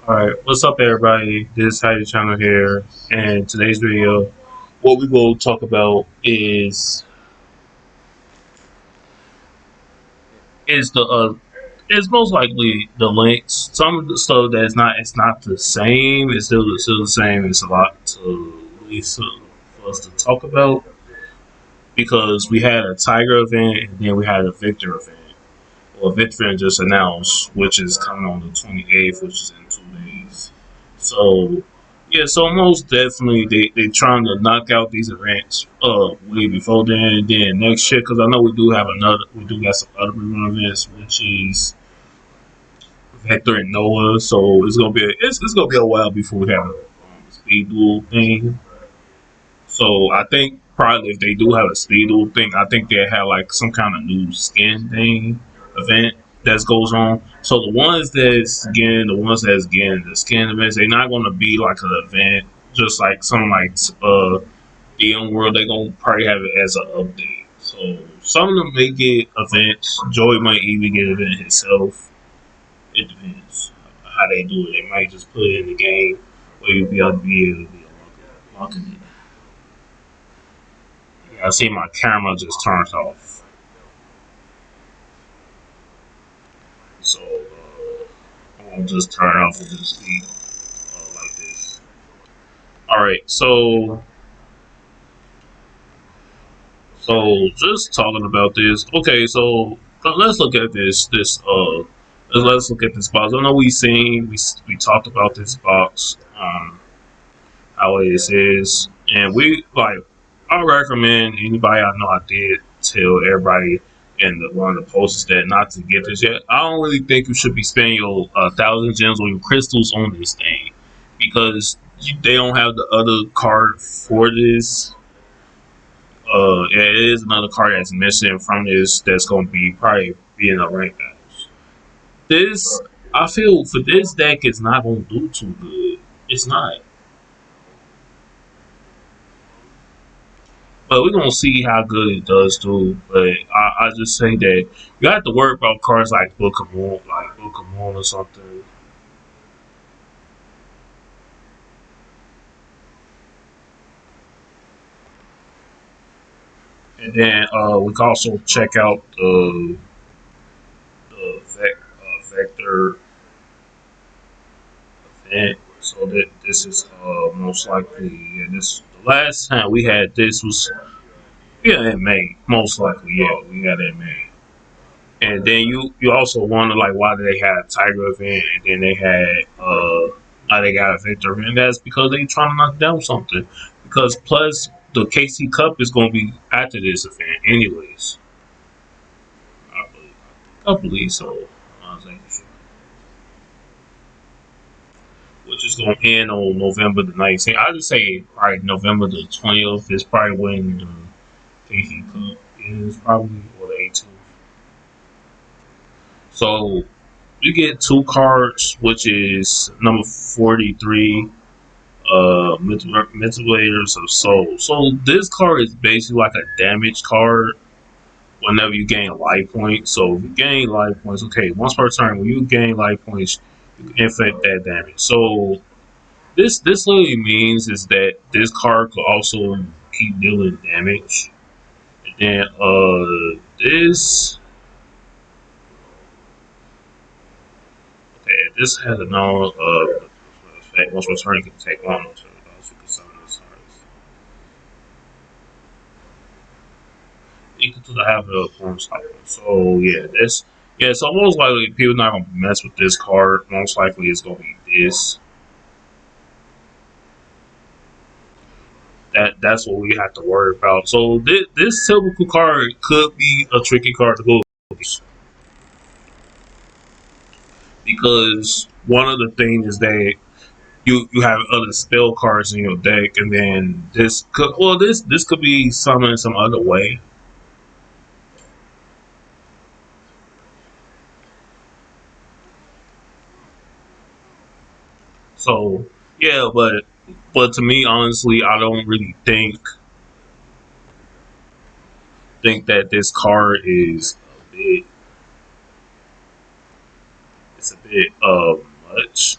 Alright, what's up everybody? This is Heidi Channel here, and today's video, what we will talk about is the is most likely the links. Some of the stuff that is not it's not the same. It's still the same. It's a lot to at least for us to talk about because we had a Tiger event and then we had a Victor event. Well, Victor event just announced, which is coming on the 28th, which is in 2 days. So yeah, so most definitely they trying to knock out these events way before then and then next year because I know we do got some other rerun events which is Vector and Noah, so it's gonna be a while before we have a speed duel thing. So I think probably if they do have a speed duel thing, I think they have like some kind of new skin thing event that goes on. So the ones that's getting the skin events, they're not gonna be like an event just like something like DM World. They're gonna probably have it as an update. So some of them may get events. Joey might even get an event himself. It depends how they do it. They might just put it in the game where you'll be able to unlocking it. I see my camera just turned off. So I'm gonna just turn it off and just be like this. Alright, so just talking about this. Okay, so let's look at let's look at this box. I know we talked about this box, how it is, and we like. I recommend anybody I know. I did tell everybody in one of the posts that not to get this yet. I don't really think you should be spending your 1,000 gems or your crystals on this thing because they don't have the other card for this. Yeah, it is another card that's missing from this that's going to be probably being a rank battles. This, I feel for this deck, it's not going to do too good. It's not. But we're gonna see how good it does too. But I just say that you have to worry about cards like Book of Moon or something. And then we can also check out the Vector event. So that this is most likely this the last time we had this was in May. Most likely, yeah, we had it in May. And then you also wonder like why did they have a Tiger event and then they had why they got a Victor event. That's because they trying to knock down something. Because plus the KC Cup is going to be after this event anyways. I believe so. I think so. Which is going to end on November the 19th. I just say probably November the 20th is probably when the KC Cup is probably or the 18th. So you get two cards, which is number 43, Mutilators of Soul. So this card is basically like a damage card whenever you gain life points. So if you gain life points, okay, once per turn, when you gain life points, you can inflict that damage. So this literally means is that this card could also keep dealing damage. And then this has a known effect. Once returning, can take one or two. You can summon this cards. Equal to the half of the opponent's cycle. So yeah. So most likely people not gonna mess with this card. Most likely it's gonna be this. That's what we have to worry about. So this typical card could be a tricky card to go against because one of the things is that you have other spell cards in your deck, and then this could be summoned some other way. So yeah, but to me, honestly, I don't really think that this card is a bit. It's a bit much.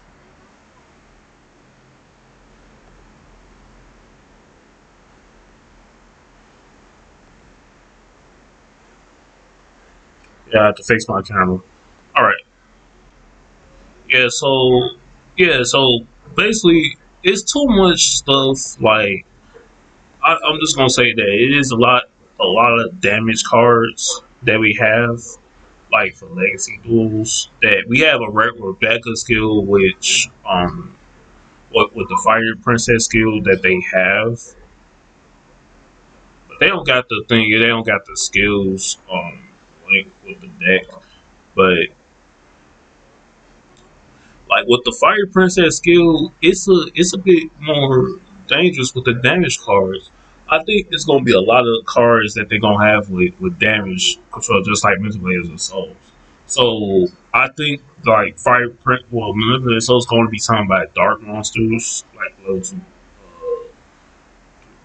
Yeah, I have to fix my camera. All right. Yeah. So basically, it's too much stuff. Like I'm just gonna say that it is a lot of damage cards that we have. Like for legacy duels, that we have a Rebecca skill, which what with the fire princess skill that they have, but they don't got the thing. They don't got the skills linked with the deck. But like with the fire princess skill, it's a bit more dangerous with the damage cards. I think it's gonna be a lot of cards that they're gonna have with damage control, just like Manipulators of Souls. So I think like fire print, well, Manipulators of Souls going to be summoned by dark monsters, like level two,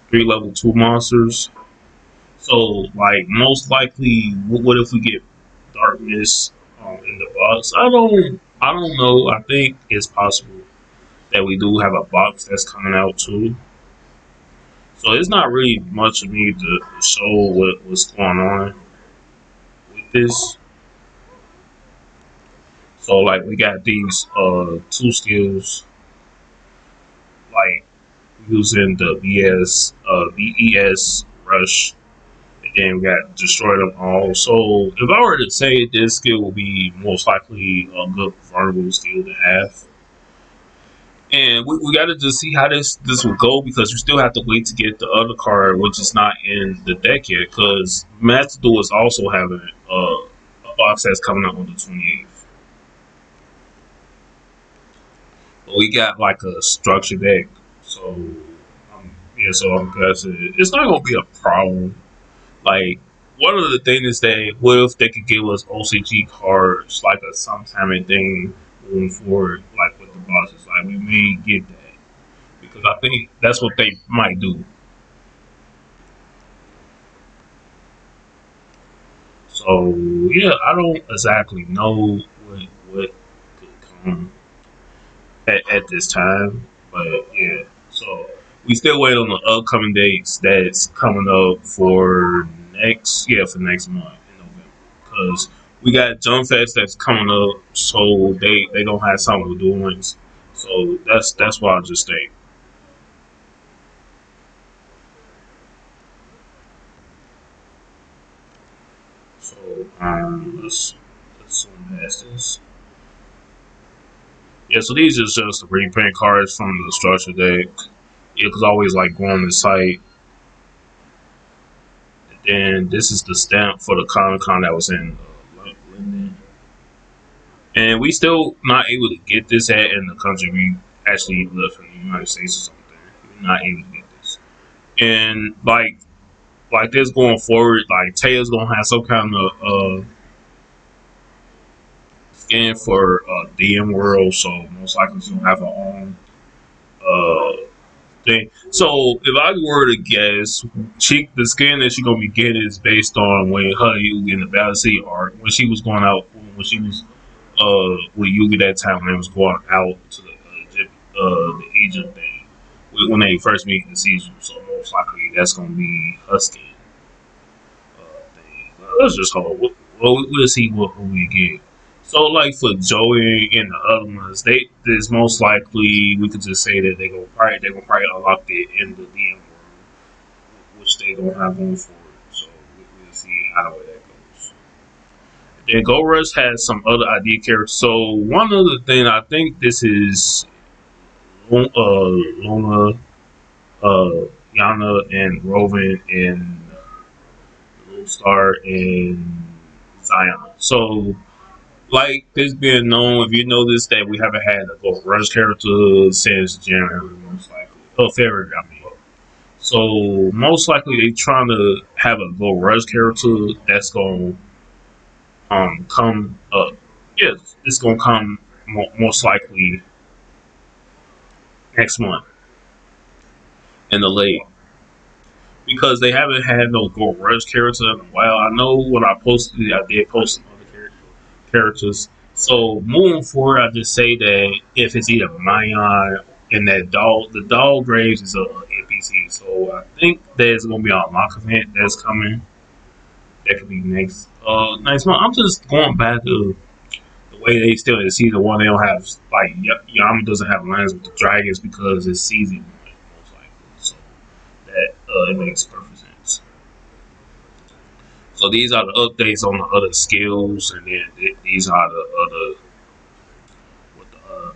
3 level 2 monsters. So like most likely, what if we get darkness in the box? I don't know. I think it's possible that we do have a box that's coming out too. So it's not really much of me to show what's going on with this. So like we got these two skills like using the BES rush, and then we got destroy them all. So if I were to say this skill will be most likely a good vulnerable skill to have. And we got to just see how this will go because you still have to wait to get the other card, which is not in the deck yet. Because Master Duel is also having a box that's coming out on the 28th. But we got like a structured deck, so yeah. So I'm guessing it's not gonna be a problem. Like one of the things is that what if they could give us OCG cards like a sometime thing moving forward, like with the bosses. Like we may get that because I think that's what they might do. So yeah, I don't exactly know what could come at this time, but yeah. So we still wait on the upcoming dates that's coming up for for next month in November because we got Jump Fest that's coming up, so they don't have some of the doings. So that's why I just stay. So let's zoom past this. Yeah, so these are just the reprint cards from the structure deck. Yeah, because I always like going on the site. And then this is the stamp for the Comic Con that was in London. And we still not able to get this at in the country we actually live in the United States or something. We're not able to get this. And like this going forward, like Taya's gonna have some kind of skin for DM World, so most likely she'll have her own uh thing. So if I were to guess, the skin that she's gonna be getting is based on when her Yugi in the Battlefield arc when she was going out when she was with Yugi that time when they was going out to the Egypt thing when they first meet the season. So most likely that's gonna be her skin thing. Let's just hope. We'll see what we get. So like for Joey and the other ones, there's most likely we could just say that they gonna probably unlock it in the DM world, which they gonna have going for it. So we'll see how the way that goes. Then Go Rush has some other ID characters. So one other thing, I think this is Luna, Yana, and Rovan, and Lone Star, and Zion. So like this being known, if you notice that we haven't had a Go Rush character since January, most likely. Oh, February, I mean. So most likely they trying to have a Go Rush character that's gonna come up. Yes, it's gonna come most likely next month in the late because they haven't had no Go Rush character in a while. I know when I posted it, I did post some other characters. So moving forward, I just say that if it's either Mayan and that dog, the dog Graves is a NPC. So I think there's gonna be a lock event that's coming. that could be next month. I'm just going back to the way they still in season one. They don't have like Yama doesn't have lines with the dragons because it's season one most likely. So that it makes perfect sense. So these are the updates on the other skills, and then these are the what the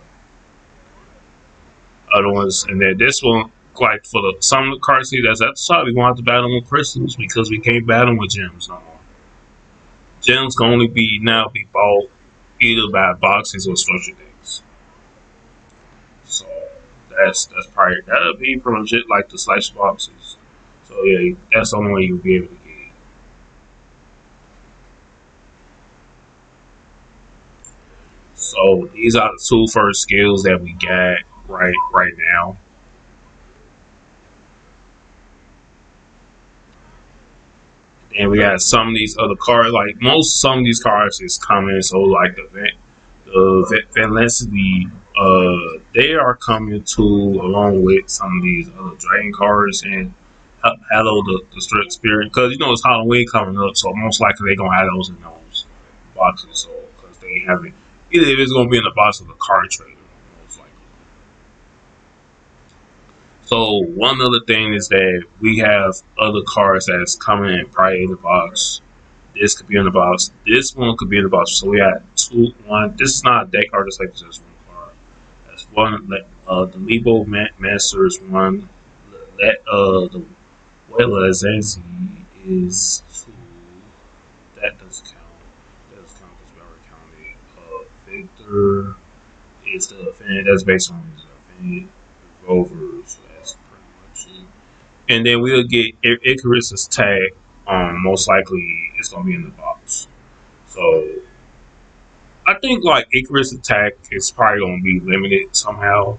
other ones, and then this one. Like for some of the cards, see that's at the top. We want to battle with crystals because we can't battle with gems no more. Gems can only be bought either by boxes or structure decks. So that's probably that'll be pretty much it, like the slash boxes. So yeah, that's the only way you'll be able to get it. So these are the two first skills that we got right now. And we got some of these other cards, like some of these cards is coming. So like the Van Leslie, they are coming to along with some of these other Dragon cards and Hello the Strict Spirit because you know it's Halloween coming up, so most likely they're gonna have those in those boxes. So because they haven't either if it's gonna be in the box of the card trader, most likely. So one other thing is that we have other cards that's coming in probably in the box. This could be in the box. This one could be in the box. So we got two, one. This is not a deck card. It's like just one card. That's one. The Lebo Master is one. The Wela Zenzi is two. That does count. That does count because we already counted. Victor is the fan. That's based on his fan. Rovers. So that's pretty much it. And then we'll get Icarus's tag. Most likely it's gonna be in the box. So I think like Icarus attack is probably gonna be limited somehow.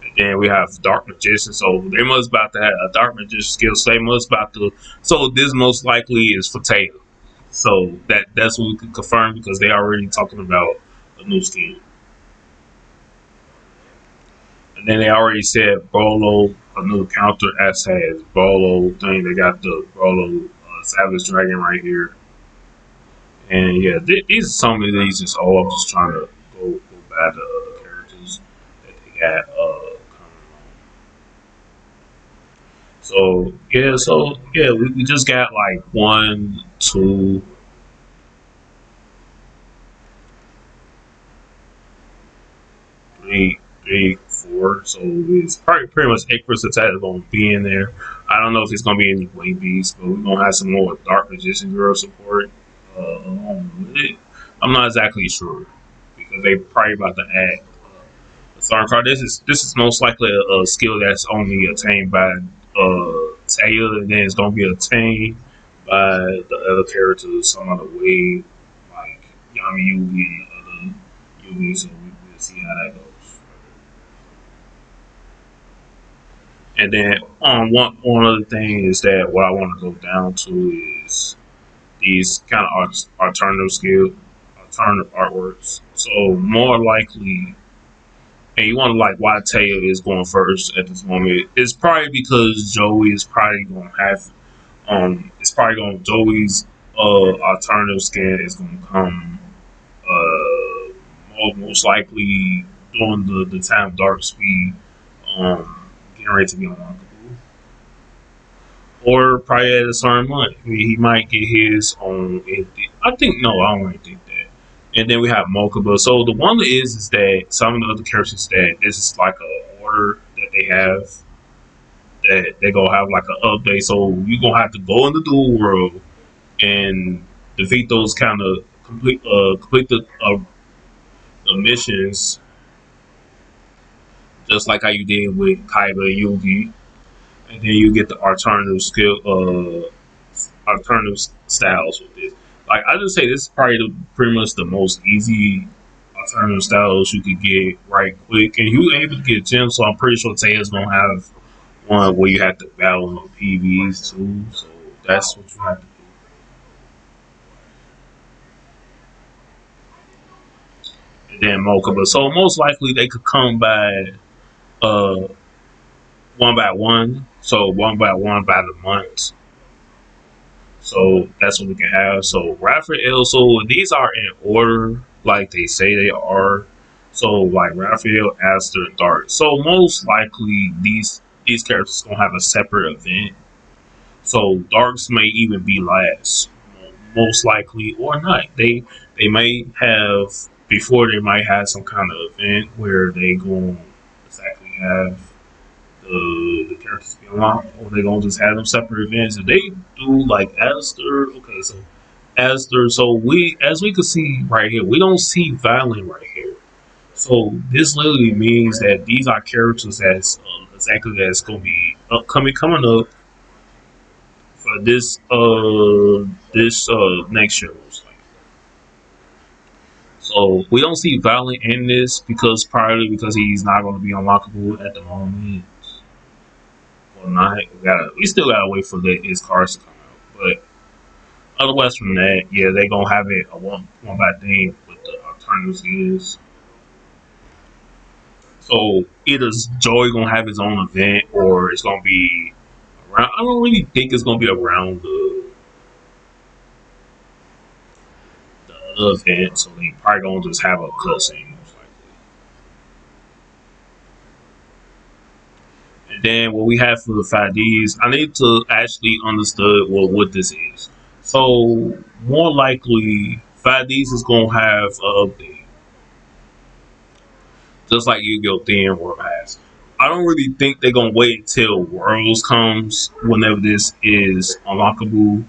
And then we have Dark Magician, so they must about to have a Dark Magician skill. So they must about to. So this most likely is for Taylor. So that's what we could confirm because they already talking about a new skin. And then they already said Bolo, a new counter S has Bolo thing. They got the Bolo Savage Dragon right here. And yeah, these are some of these is all I'm just trying to go back to other characters that they got coming on. So yeah, we just got like one, two, three, four. So it's probably pretty much 8% attack is gonna be in there. I don't know if it's gonna be any Wave Beast, but we're gonna have some more Dark Magician Girl support along with it. I'm not exactly sure because they probably about to add Star card. This is most likely a skill that's only attained by Taylor, and then it's gonna be attained by the other characters some other way, like Yami Yugi and the other Yugi. So we'll see how that goes. And then one other thing is that what I want to go down to is these kind of alternative artworks. So more likely and you wonder like why Taylor is going first at this moment. It's probably because Joey is probably going to have it's probably going Joey's alternative skin is going to come most likely during the time of Dark Speed getting ready to be unlockable. Or probably at a certain month. He might get his on I think no, I don't really think that. And then we have Mokuba. So the one is that some of the other characters that this is like a order that they have that they're gonna have like an update. So you're gonna have to go in the dual world and defeat those kind of complete the missions just like how you did with Kaiba and Yugi. And then you get the alternative styles with this. Like I just say, this is probably pretty much the most easy alternative styles you could get right quick, and you able to get gems. So I'm pretty sure Taya's gonna have one where you have to battle on PVs too. So that's what you have to do. And then Mocha, but so most likely they could come by uh one by one. So one by one by the months. So that's what we can have. So Raphael. So these are in order, like they say they are. So like Raphael, Aster, and Dart. So most likely these characters gonna have a separate event. So Darks may even be last, most likely or not. They may have before they might have some kind of event where they gonna exactly have the characters be unlocked, or they gonna just have them separate events. If they do like Aster, okay, so Aster, so we as we can see right here, we don't see Violent right here. So this literally means that these are characters that's exactly that's gonna be upcoming coming up for this next year. Most likely. So we don't see Violent in this because probably because he's not going to be unlockable at the moment. Or not, we still gotta wait for his cards to come out. But otherwise from that, yeah, they gonna have it a one by thing with the alternatives is. So either Joey gonna have his own event or it's gonna be around. I don't really think it's gonna be around the other event, so they probably gonna just have a cutscene most likely. And then what we have for the 5Ds, I need to actually understand what this is. So more likely, 5Ds is gonna have a update, just like Yu-Gi-Oh! Then World has. I don't really think they're gonna wait until Worlds comes whenever this is unlockable.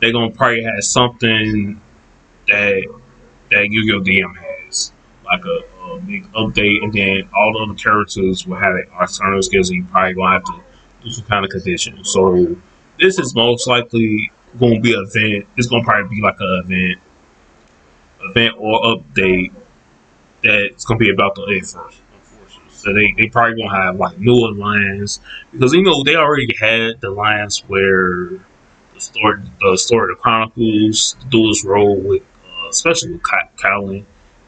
They're gonna probably have something that Yu-Gi-Oh! DM has, like a big update, and then all the other characters will have their alternative skills, and you probably gonna have to do some kind of condition. So this is most likely gonna be an event. It's gonna probably be like an event or update that's gonna be about the enforcers. So they probably gonna have like new alliance because they already had the alliance where the story of the Chronicles, the duelist role with especially with Cowlin,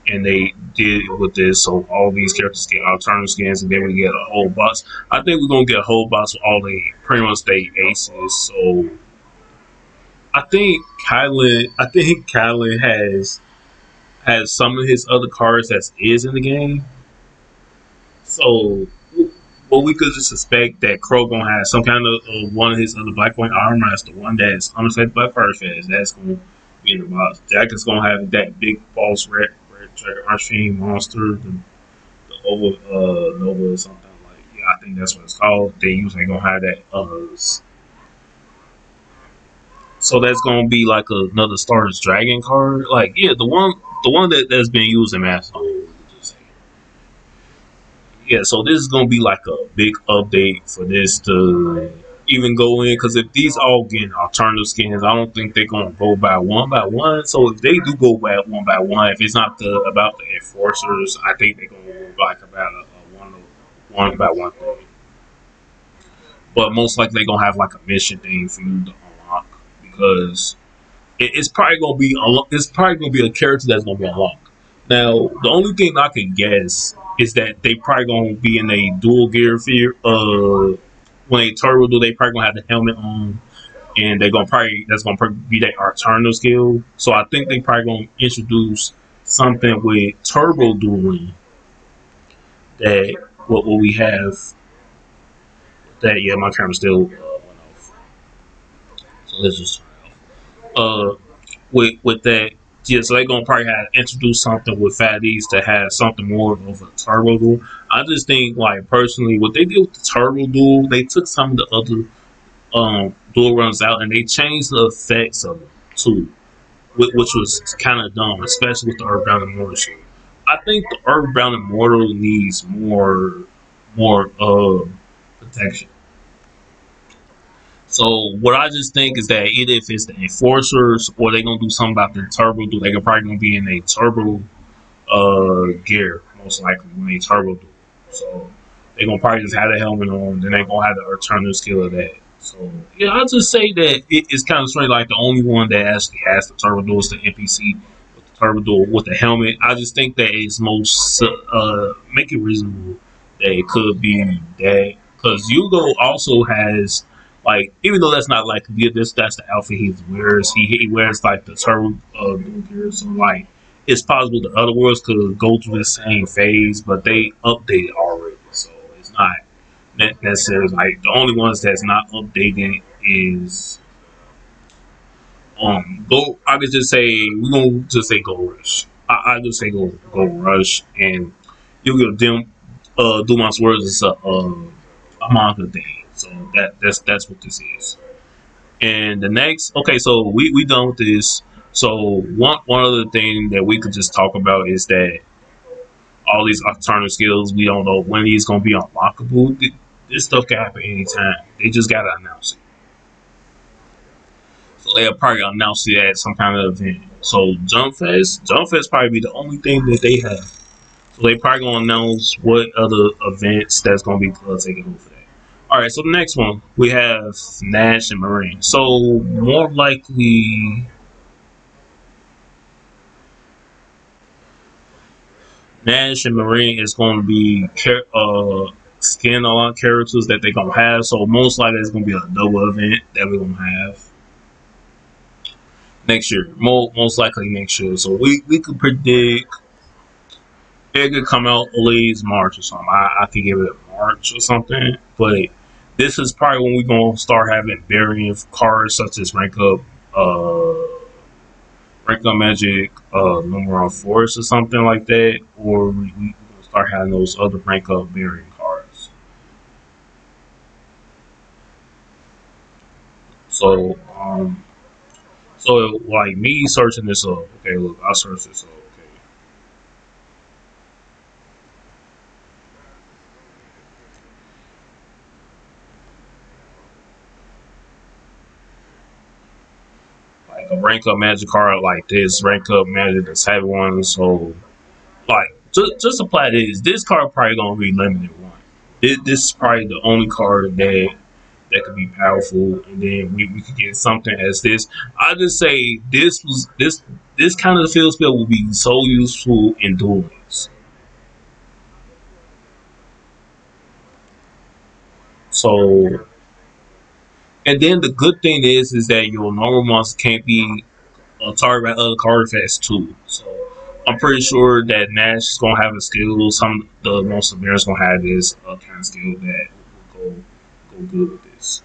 and they did it with this. So all these characters get alternative skins, and then we get a whole box. I think we're gonna get a whole box with all the pretty much they aces. So I think Kylan has some of his other cards that is in the game. So, well, we could just suspect that Crow gonna have some kind of one of his other Black White armor. That's the one that's unexpected Black Firefest. That's gonna be in the box. Jack is gonna have that big boss red Dragon Archfiend monster, the over Nova or something like. Yeah, I think that's what it's called. They usually gonna have that. So that's gonna be like another Stardust Dragon card. Like, yeah, the one that's been used in Mass. Yeah, so this is gonna be like a big update for this to even go in because if these all get alternative skins, I don't think they're gonna go by one by one. So if they do go by one, if it's not the about the enforcers, I think they're gonna go like about a one by one thing. But most likely they're gonna have like a mission thing for you to unlock because it's probably gonna be a character that's gonna be unlocked. Now, the only thing I can guess is that they probably gonna be in a dual gear fear. When they turbo do, they probably gonna have the helmet on, and they're gonna probably that's gonna probably be their alternative skill. So I think they probably gonna introduce something with turbo dueling that what we have. That yeah, my camera still went off. So let's just with that, yeah, so they're gonna probably have introduce something with fatties to have something more of a turbo duel. I just think, like personally, what they did with the turbo duel, they took some of the other duel runs out and they changed the effects of them too, which was kind of dumb, especially with the Earthbound Immortal shit. I think the Earthbound Immortal needs more protection. So what I just think is that either if it's the enforcers or they gonna do something about their turbo, do they probably gonna be in a turbo gear most likely when they turbo do. So they gonna probably just have the helmet on, then they gonna have the alternative skill of that. So yeah, I'll just say that it's kind of strange. Like the only one that actually has the turbo duel is the NPC with the turbo duel with the helmet. I just think that it's most make it reasonable that it could be that because Yugo also has like, even though that's not like this, that's the outfit he wears. He wears like the turtle dual gear, so like it's possible the other worlds could go through the same phase, but they updated already, so it's not necessarily like the only ones that's not updated is go. I could just say we're gonna just say Go Rush. I just say Go Rush, and Yu-Gi-Oh! Dumon's words is a manga thing. So that's what this is. And the next, okay, so we done with this. So one other thing that we could just talk about is that all these alternative skills, we don't know when these gonna be unlockable. This stuff can happen anytime. They just gotta announce it. So they'll probably announce it at some kind of event. So Jump Fest probably be the only thing that they have. So they probably gonna announce what other events that's gonna be taking over for that. All right, so the next one we have Nash and Marine. So more likely, Nash and Marine is going to be skin on characters that they're gonna have. So most likely it's gonna be a double event that we're gonna have next year. Most likely next year. So we could predict it could come out at least March or something. I could give it March or something. But this is probably when we're gonna start having variant cards such as rank up magic, number force or something like that, or we gonna start having those other rank up variant cards. So so like me searching this up. Okay, look, I search this up. Okay, like a rank up magic card like this, rank up magic the heavy one. So like just apply this. This card probably gonna be limited one. This is probably the only card that could be powerful, and then we could get something as this. I just say this kind of field spell will be so useful in duels. So, and then the good thing is that your normal monster can't be targeted by other card effects too. So I'm pretty sure that Nash is gonna have a skill. Some of the most severe gonna have this kind of skill that will go good with this.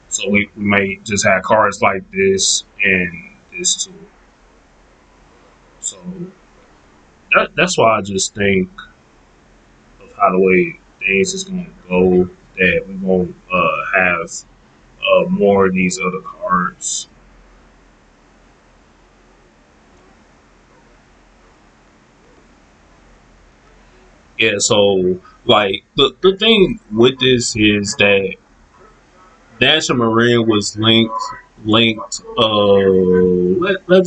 So we may just have cards like this and this too. So that's why I just think of how the way things is going to go that we're going to have more of these other cards. Yeah, so like the thing with this is that Dash and Marine was linked let's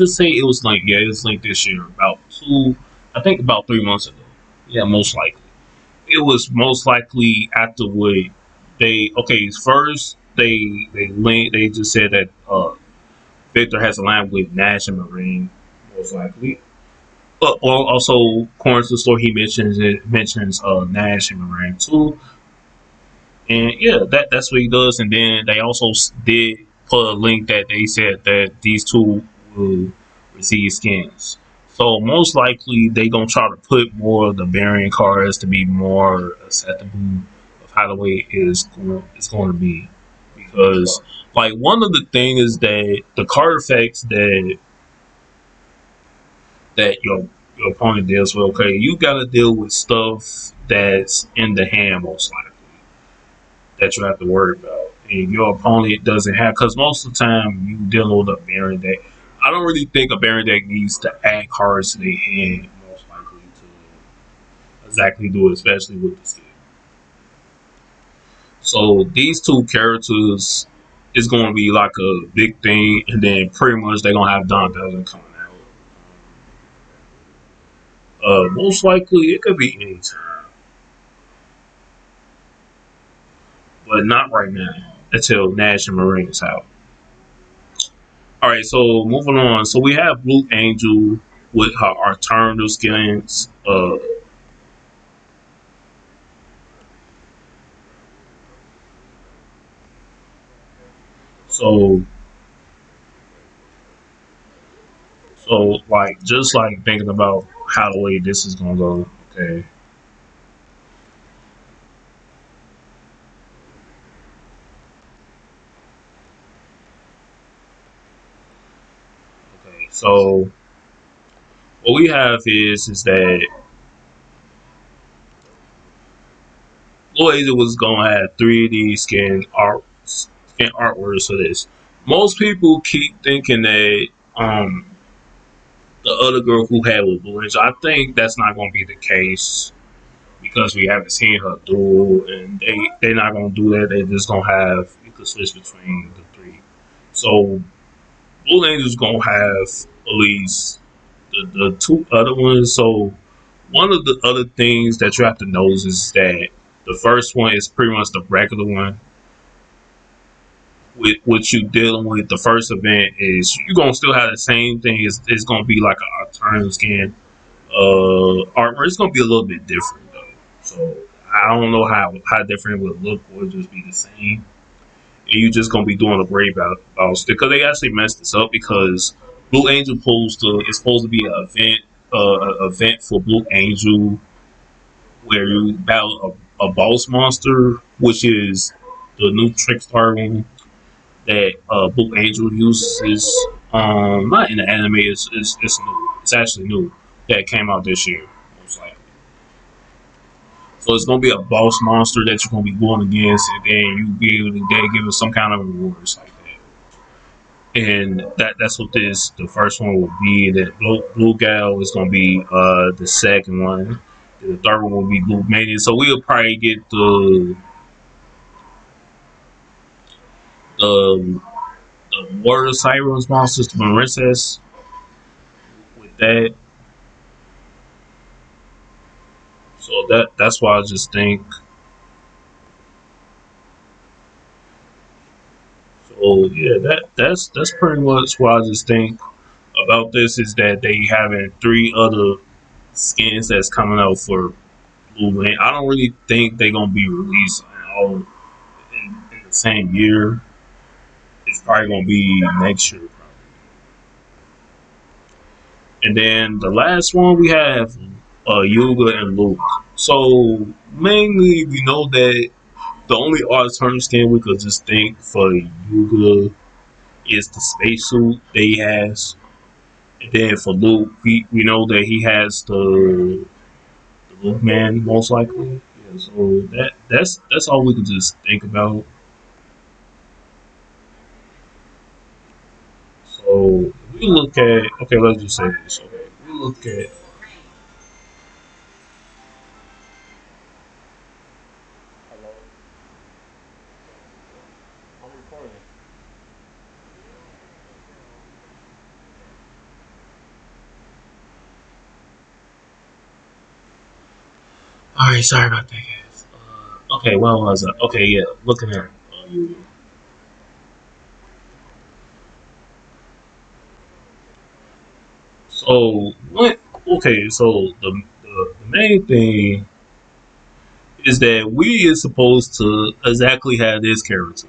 just say it was linked. Yeah, it was linked this year about two I think about 3 months ago. Yeah, most likely. It was most likely after what they okay first they just said that Victor has a line with Nash and Marine most likely. Or also, according to the story, he mentions Nash and Marine too, and yeah, that's what he does. And then they also did put a link that they said that these two will receive skins. So most likely they gonna try to put more of the variant cards to be more acceptable of how the way it's going to be. Because like one of the things is that the card effects that your opponent deals with, okay, you gotta deal with stuff that's in the hand most likely that you have to worry about. And your opponent doesn't have, because most of the time you deal with a Baron deck. I don't really think a Baron deck needs to add cards to their hand, most likely to exactly do it, especially with the skill. So these two characters is going to be like a big thing, and then pretty much they're going to have Don Bellion coming out. Most likely it could be anytime, but not right now until Nash and Marine is out. All right, so moving on. So we have Blue Angel, with her alternative skins. So so like just like thinking about how the way this is gonna go. Okay. Okay. So what we have is that Blue Angel was gonna have 3D skin artworks for this. Most people keep thinking that the other girl who had with Blue Angel, I think that's not gonna be the case because we haven't seen her duel, and they're not gonna do that. They just gonna have you could switch between the three. So Blue Angel's gonna have at least the two other ones. So one of the other things that you have to know is that the first one is pretty much the regular one. With what you dealing with, the first event is you're gonna still have the same thing. It's gonna be like an alternative skin artwork. It's gonna be a little bit different though. So I don't know how different it would look or just be the same. And you just gonna be doing a great about because they actually messed this up because Blue Angel supposed to be an event for Blue Angel where you battle a boss monster, which is the new Trickstar one that Blue Angel uses. Not in the anime. It's new. It's actually new that came out this year, most likely. So it's gonna be a boss monster that you're gonna be going against, and then you be able to then give us some kind of rewards like that. And that's what the first one will be. That Blue Gal is gonna be the second one. The third one will be Blue Mania. So we'll probably get the the Word of Sirens monsters from Princess with that. So that's why I just think. So yeah, that's pretty much why I just think about this is that they having three other skins that's coming out for Blue Lane. I don't really think they're gonna be released all in the same year. It's probably gonna be next year, probably. And then the last one we have Yuga and Luke. So mainly we know that the only alternative skin we could just think for Yuga is the spacesuit that he has. And then for Luke, we know that he has the Luke man most likely. Yeah, so that's all we could just think about. So we look at okay, let's just say this. Okay, we look at all right, sorry about that, guys. Okay, what was it? Okay, yeah, looking at. So what? Okay, so the main thing is that we is supposed to exactly have this character.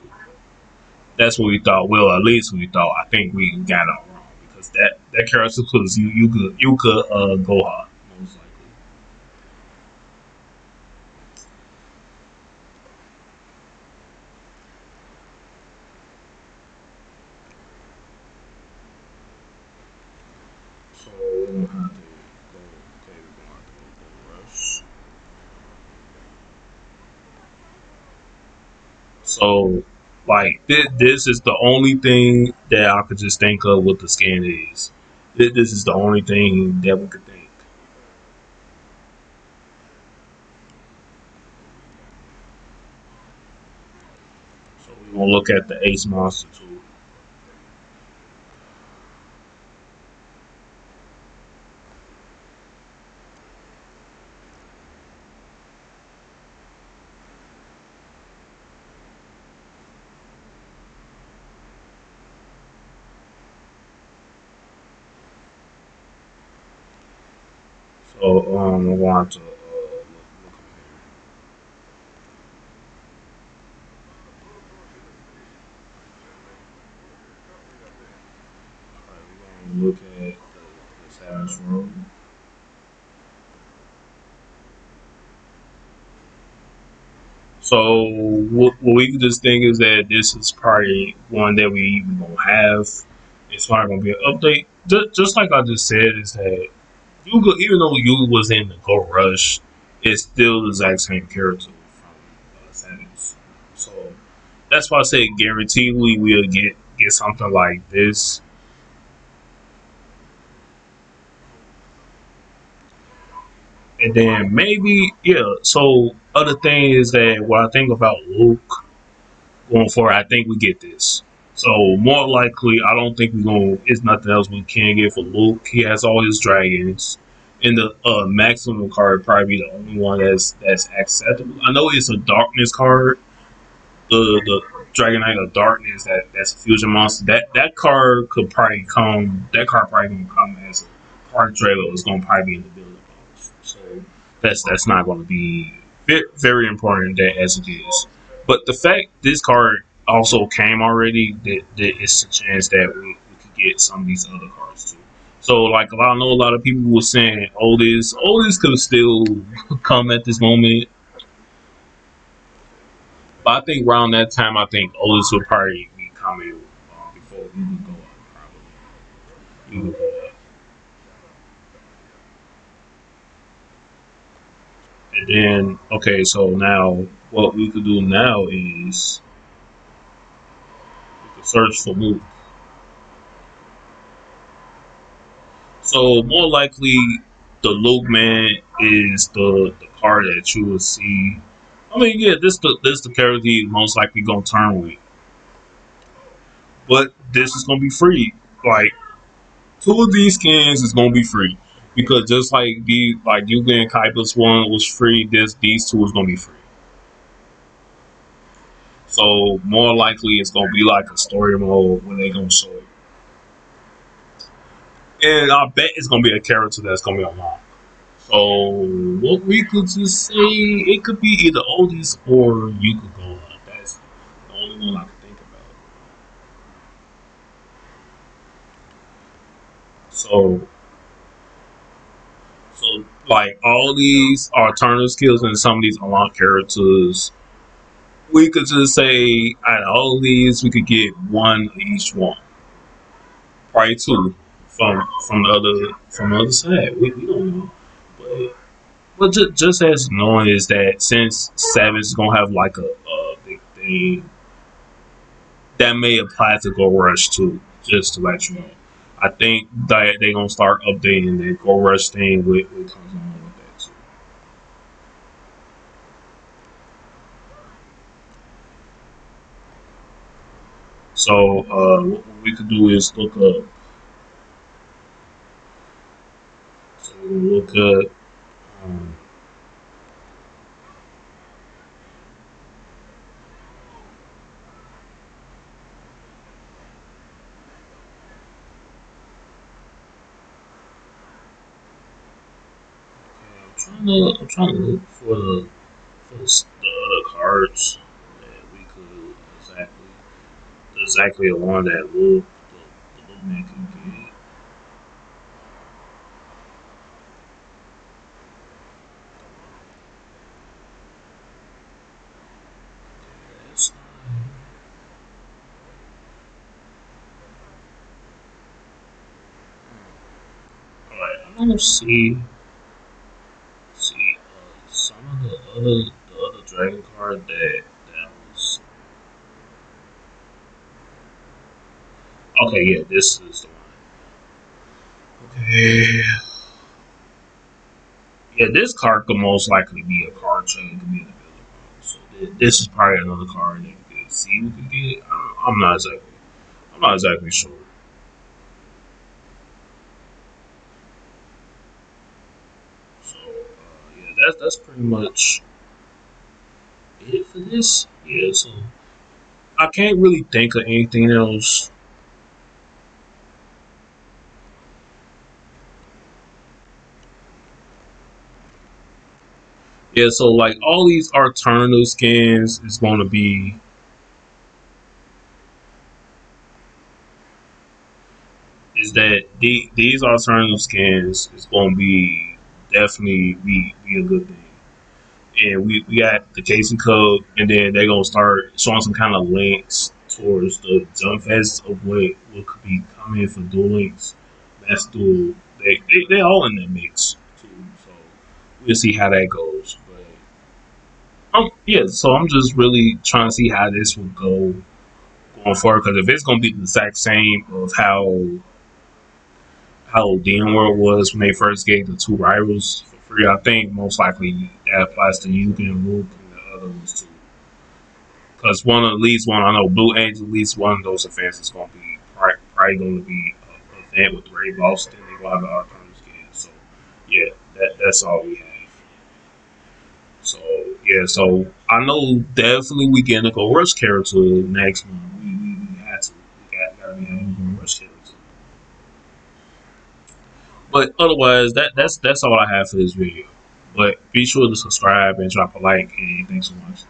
That's what we thought. Well, at least we thought. I think we got it wrong because that character was you could Goha most likely. So we're gonna have to go. Okay, we're gonna have to go rush. So like this is the only thing that I could just think of what the scan is. This is the only thing that we could think. So we're gonna look at the Ace Monster too. So I'm going to you look at the Savage World. So what we can just think is that this is probably one that we even gonna have. It's not gonna be an update. Just like I just said, is that Yuga, even though Yuga was in the Go Rush, it's still the exact same character from Samus. So that's why I say guaranteedly we'll get something like this. And then maybe, yeah. So other thing is that what I think about Luke going forward, I think we get this. So more likely, I don't think we're gonna. It's nothing else we can get for Luke. He has all his dragons, and the maximum card probably be the only one that's acceptable. I know it's a darkness card, the Dragon Knight of Darkness. That's a fusion monster. That card could probably come. That card probably gonna come as a part trailer. It's gonna probably be in the building box. So that's not gonna be very important that as it is. But the fact this card also came already, that it's a chance that we could get some of these other cards too. So like I know a lot of people were saying, "Oh, this could still come at this moment." But I think around that time, I think Otis will probably be coming before you can go up. Probably you can go up. And then okay, so now what we could do now is we could search for Luke. So more likely, the Luke man is the card that you will see. I mean, yeah, this the character he most likely gonna turn with, but this is gonna be free. Like two of these skins is gonna be free because just like Yuga and Kaiba's one was free, these two is gonna be free. So more likely it's gonna be like a story mode when they gonna show it, and I bet it's gonna be a character that's gonna be unlocked. So what we could just say it could be either Oldest or Yuga Goa. That's the only one I can think about. So like all these alternative skills and some of these unlocked characters we could just say out of all of these, we could get one each one, probably two from the other side. We don't know, but just as knowing is that since Savage is gonna have like a big thing that may apply to Go Rush too, just to let you know. I think that they're gonna start updating the Go Rush thing with comes along with that too. So what we could do is look up. So look up. Um, I'm trying to look for the other cards that we could exactly the one that the Luke man could get. Yes. Alright, I don't see some of the other dragon card that was okay. Yeah, this is the one. Okay, yeah, this card could most likely be a card trade. It could be in the building. So this is probably another card that we could see we could get. I'm not exactly. I'm not exactly sure. So yeah, that's pretty much it for this. Yeah, so I can't really think of anything else. Yeah, so like all these alternative skins is going to be is that these alternative skins is going to be definitely be a good thing. And we got the Casing Code, and then they're gonna start showing some kind of links towards the jump fest of what could be coming for Duel Links. That's Duel. They all in that mix too. So we'll see how that goes. But yeah, so I'm just really trying to see how this will go going forward. Because if it's gonna be the exact same of how DM World was when they first gave the two rivals for free, I think most likely that applies to Yugi and Luke and the other ones too. Because one at least one, I know Blue Angel, at least one of those events is going to be probably going to be an event with Ray Boss. Then they go have the Arcana skin. So yeah, that's all we have. So yeah, so I know definitely we getting a Go Rush character next month. We had to. Gotta be having a Go Rush character. But otherwise, that's all I have for this video. But be sure to subscribe and drop a like. And thanks so much.